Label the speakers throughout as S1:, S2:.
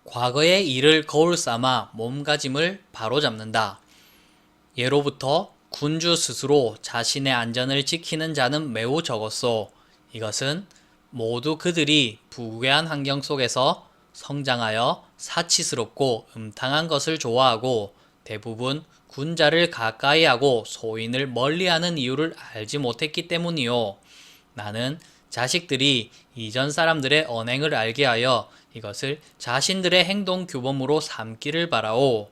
S1: 과거의 일을 거울 삼아 몸가짐을 바로잡는다. 예로부터 군주 스스로 자신의 안전을 지키는 자는 매우 적었소. 이것은 모두 그들이 부귀한 환경 속에서 성장하여 사치스럽고 음탕한 것을 좋아하고 대부분 군자를 가까이하고 소인을 멀리하는 이유를 알지 못했기 때문이요. 나는 자식들이 이전 사람들의 언행을 알게 하여 이것을 자신들의 행동 규범으로 삼기를 바라오.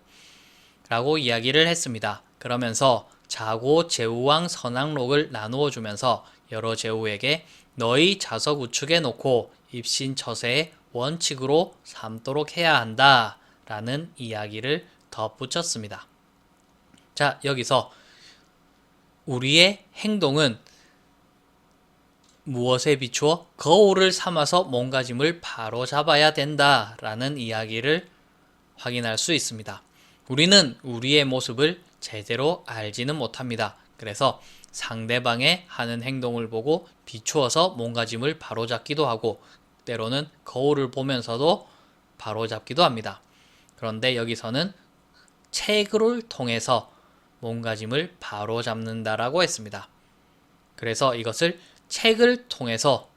S1: 라고 이야기를 했습니다. 그러면서 자고 제후왕 선왕록을 나누어 주면서 여러 제후에게 너희 자석 우측에 놓고 입신처세의 원칙으로 삼도록 해야 한다 라는 이야기를 덧붙였습니다. 자, 여기서 우리의 행동은 무엇에 비추어 거울을 삼아서 몸가짐을 바로 잡아야 된다 라는 이야기를 확인할 수 있습니다. 우리는 우리의 모습을 제대로 알지는 못합니다. 그래서 상대방의 하는 행동을 보고 비추어서 몸가짐을 바로잡기도 하고 때로는 거울을 보면서도 바로잡기도 합니다. 그런데 여기서는 책을 통해서 몸가짐을 바로잡는다라고 했습니다. 그래서 이것을 책을 통해서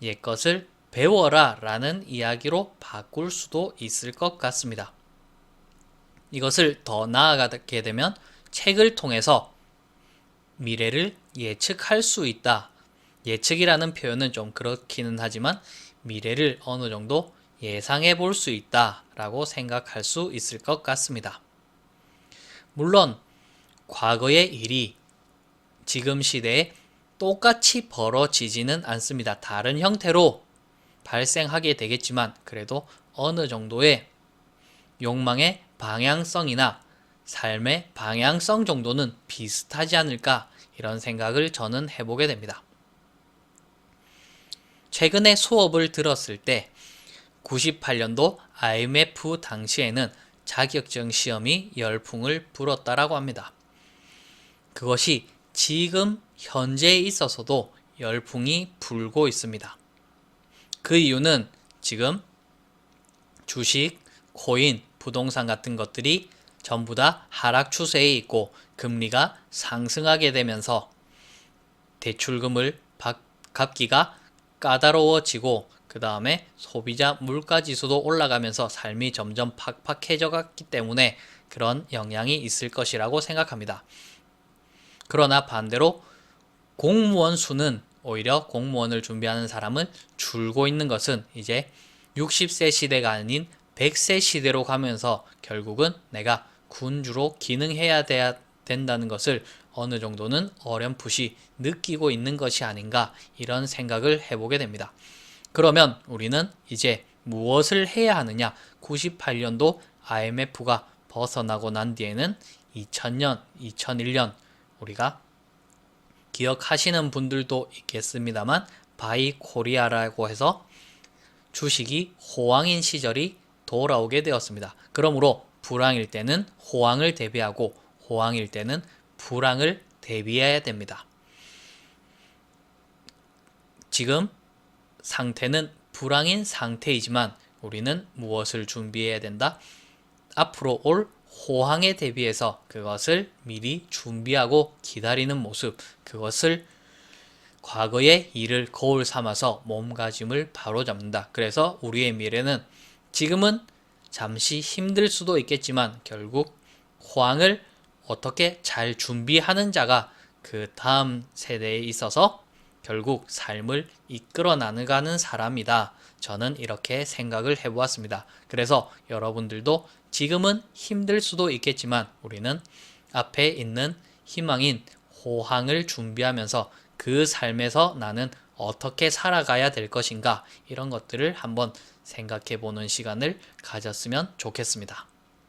S1: 옛것을 배워라 라는 이야기로 바꿀 수도 있을 것 같습니다. 이것을 더 나아가게 되면 책을 통해서 미래를 예측할 수 있다. 예측이라는 표현은 좀 그렇기는 하지만 미래를 어느 정도 예상해 볼 수 있다 라고 생각할 수 있을 것 같습니다. 물론 과거의 일이 지금 시대에 똑같이 벌어지지는 않습니다. 다른 형태로 발생하게 되겠지만 그래도 어느 정도의 욕망의 방향성이나 삶의 방향성 정도는 비슷하지 않을까 이런 생각을 저는 해보게 됩니다. 최근에 수업을 들었을 때 98년도 IMF 당시에는 자격증 시험이 열풍을 불었다라고 합니다. 그것이 지금 현재에 있어서도 열풍이 불고 있습니다. 그 이유는 지금 주식, 코인, 부동산 같은 것들이 전부 다 하락 추세에 있고 금리가 상승하게 되면서 대출금을 갚기가 까다로워지고 그 다음에 소비자 물가지수도 올라가면서 삶이 점점 팍팍해져 갔기 때문에 그런 영향이 있을 것이라고 생각합니다. 그러나 반대로 공무원 수는 오히려 공무원을 준비하는 사람은 줄고 있는 것은 이제 60세 시대가 아닌 100세 시대로 가면서 결국은 내가 군주로 기능해야 된다는 것을 어느 정도는 어렴풋이 느끼고 있는 것이 아닌가 이런 생각을 해보게 됩니다. 그러면 우리는 이제 무엇을 해야 하느냐? 98년도 IMF가 벗어나고 난 뒤에는 2000년, 2001년 우리가 기억하시는 분들도 있겠습니다만 바이코리아라고 해서 주식이 호황인 시절이 돌아오게 되었습니다. 그러므로 불황일 때는 호황을 대비하고 호황일 때는 불황을 대비해야 됩니다. 지금 상태는 불황인 상태이지만 우리는 무엇을 준비해야 된다? 앞으로 올 호황에 대비해서 그것을 미리 준비하고 기다리는 모습, 그것을 과거의 일을 거울 삼아서 몸가짐을 바로잡는다. 그래서 우리의 미래는 지금은 잠시 힘들 수도 있겠지만 결국 호황을 어떻게 잘 준비하는 자가 그 다음 세대에 있어서 결국 삶을 이끌어 나가는 사람이다. 저는 이렇게 생각을 해보았습니다. 그래서 여러분들도 지금은 힘들 수도 있겠지만 우리는 앞에 있는 희망인 호황을 준비하면서 그 삶에서 나는 어떻게 살아가야 될 것인가 이런 것들을 한번 생각해 보는 시간을 가졌으면 좋겠습니다.